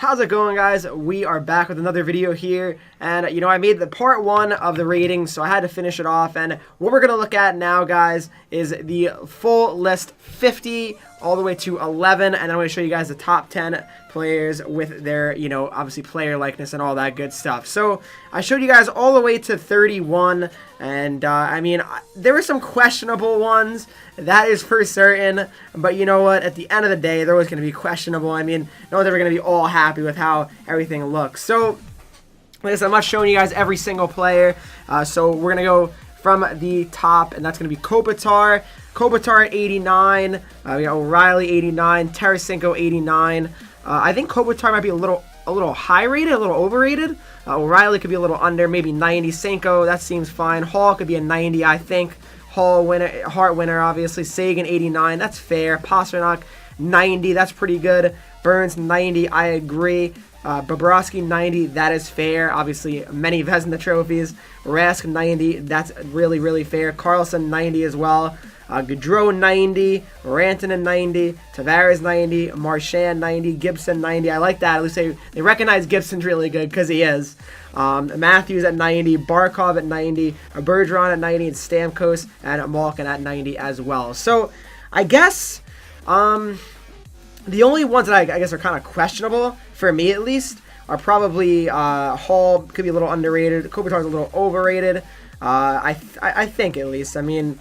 How's it going, guys? We are back with another video here, and I made the part 1 of the ratings, so I had to finish it off. And what we're gonna look at now, guys, is the full list, 50 all the way to 11, and I'm going to show you guys the top 10 players with their, obviously player likeness and all that good stuff. So I showed you guys all the way to 31, and I mean, there were some questionable ones, that is for certain, but you know what, at the end of the day, they're always going to be questionable. I mean, no one's ever going to be all happy with how everything looks. So, like I said, I'm not showing you guys every single player, so we're going to go from the top, and that's going to be Kopitar. Kopitar at 89, we got O'Reilly 89, Tarasenko 89. I think Kopitar might be a little high rated, a little overrated. O'Reilly could be a little under, maybe 90. Senko, that seems fine. Hall could be a 90, I think. Hall winner, Hart winner, obviously. Sagan 89, that's fair. Pasternak 90, that's pretty good. Burns 90, I agree. Bobrovsky 90, that is fair. Obviously, many Vezina trophies. Rask 90, that's really, really fair. Carlson 90 as well. Gaudreau 90, Rantanen 90, Tavares 90, Marchand 90, Gibson 90. I like that. At least they recognize Gibson's really good because he is. Matthews at 90, Barkov at 90, Bergeron at 90, and Stamkos and Malkin at 90 as well. So I guess the only ones that I guess are kind of questionable, for me at least, are probably Hall, could be a little underrated. Kopitar's a little overrated. I think at least. I mean,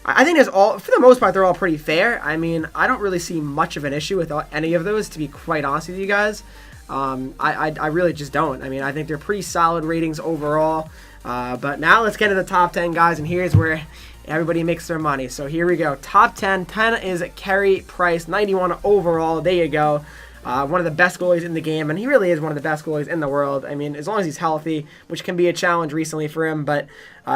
I think there's all, for the most part, they're all pretty fair. I mean, I don't really see much of an issue with any of those, to be quite honest with you guys. I really just don't. I mean, I think they're pretty solid ratings overall. But now let's get to the top 10, guys, and here's where everybody makes their money. So here we go. Top 10. 10 is Carey Price, 91 overall. There you go. One of the best goalies in the game, and he really is one of the best goalies in the world. I mean, as long as he's healthy, which can be a challenge recently for him, but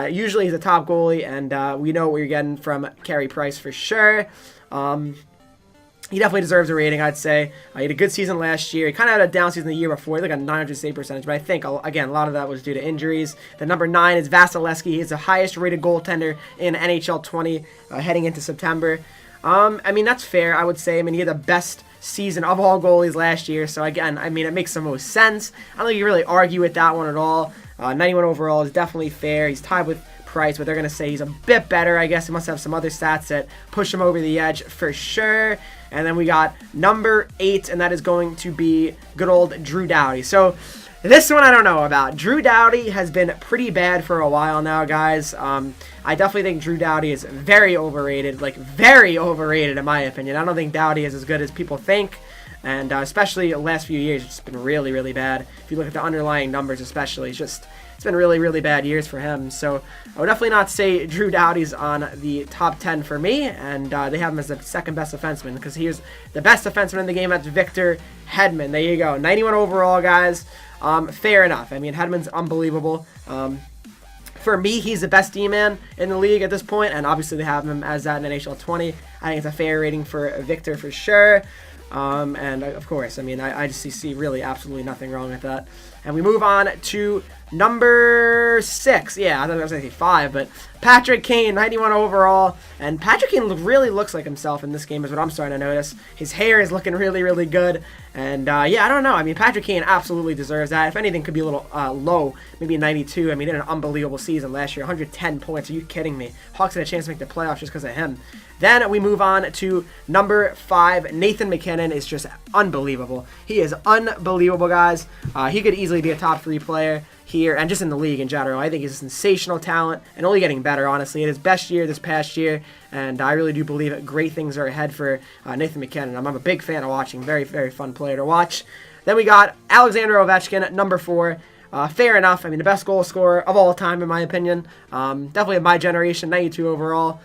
usually he's a top goalie, and we know what you're getting from Carey Price for sure. He definitely deserves a rating, I'd say. He had a good season last year. He kind of had a down season the year before. He had like a 900 save percentage, but I think, again, a lot of that was due to injuries. The number 9 is Vasilevsky. He's the highest rated goaltender in NHL 20 heading into September. I mean, that's fair, I would say. I mean, he had the best season of all goalies last year, so again, I mean, it makes the most sense. I don't think you really argue with that one at all. 91 overall is definitely fair. He's tied with Price, but they're going to say he's a bit better. I guess he must have some other stats that push him over the edge for sure. And then we got number 8, and that is going to be good old Drew Doughty. So this one I don't know about. Drew Doughty has been pretty bad for a while now, guys. I definitely think Drew Doughty is very overrated, like very overrated in my opinion. I don't think Doughty is as good as people think, and especially the last few years, it's been really, really bad. If you look at the underlying numbers especially, it's been really, really bad years for him. So I would definitely not say Drew Doughty's on the top 10 for me, and they have him as the second best defenseman, because here's the best defenseman in the game. That's Victor Hedman. There you go. 91 overall, guys. Fair enough. I mean, Hedman's unbelievable. For me, he's the best D-man in the league at this point, and obviously they have him as that in NHL 20. I think it's a fair rating for Victor for sure. And of course, I mean, I just see really absolutely nothing wrong with that. And we move on to number 6. Yeah, I thought I was going to say 5, but Patrick Kane, 91 overall. And Patrick Kane really looks like himself in this game is what I'm starting to notice. His hair is looking really, really good. And yeah, I don't know. I mean, Patrick Kane absolutely deserves that. If anything, could be a little low, maybe 92. I mean, he had an unbelievable season last year, 110 points. Are you kidding me? Hawks had a chance to make the playoffs just because of him. Then we move on to number 5. Nathan McKinnon is just unbelievable. He is unbelievable, guys. He could easily be a top 3 player here and just in the league in general. I think he's a sensational talent and only getting better, honestly. It is his best year this past year, and I really do believe that great things are ahead for Nathan McKinnon. I'm a big fan of watching. Very, very fun player to watch. Then we got Alexander Ovechkin at number 4. Fair enough. I mean, the best goal scorer of all time, in my opinion. Definitely of my generation, 92 overall.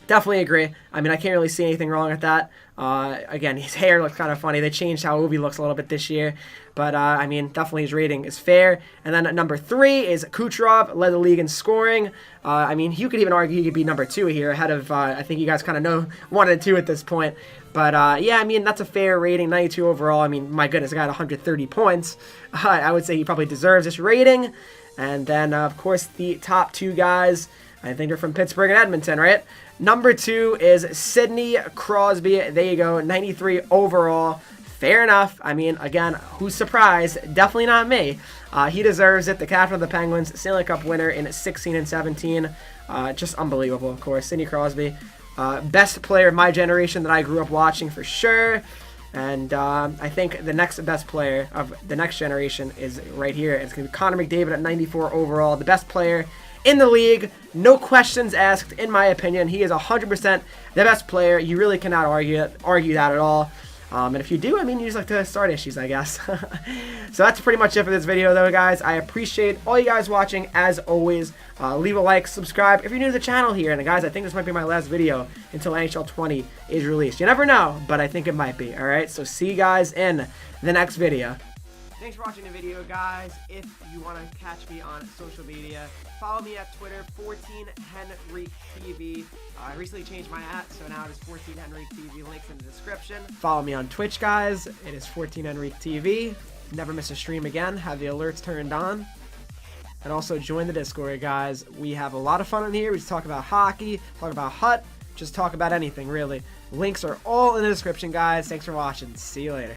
Definitely agree. I mean, I can't really see anything wrong with that. Again, his hair looks kind of funny. They changed how Ovi looks a little bit this year. But, I mean, definitely his rating is fair. And then at number 3 is Kucherov, led the league in scoring. I mean, you could even argue he could be number 2 here, ahead of, I think you guys kind of know 1 and 2 at this point. But, yeah, I mean, that's a fair rating, 92 overall. I mean, my goodness, I got 130 points. I would say he probably deserves this rating. And then, of course, the top 2 guys, I think they're from Pittsburgh and Edmonton, right? Number 2 is Sidney Crosby. There you go, 93 overall. fair enough. I mean, again, who's surprised? Definitely not me. He deserves it. The captain of the Penguins, Stanley Cup winner in 16 and 17. Just unbelievable, of course. Sidney Crosby, best player of my generation that I grew up watching for sure. And I think the next best player of the next generation is right here. It's going to be Connor McDavid at 94 overall, the best player in the league. No questions asked, in my opinion. He is 100% the best player. You really cannot argue that at all. And if you do, I mean, you just like to start issues, I guess. So that's pretty much it for this video, though, guys. I appreciate all you guys watching, as always. Leave a like, subscribe if you're new to the channel here. And, guys, I think this might be my last video until NHL 20 is released. You never know, but I think it might be, all right? So see you guys in the next video. Thanks for watching the video, guys. If you want to catch me on social media, follow me at Twitter, 14HenryTV. I recently changed my @ so now it is 14HenryTV. Links in the description. Follow me on Twitch, guys. It is 14HenryTV. Never miss a stream again. Have the alerts turned on. And also join the Discord, guys. We have a lot of fun in here. We just talk about hockey, talk about HUT, just talk about anything, really. Links are all in the description, guys. Thanks for watching. See you later.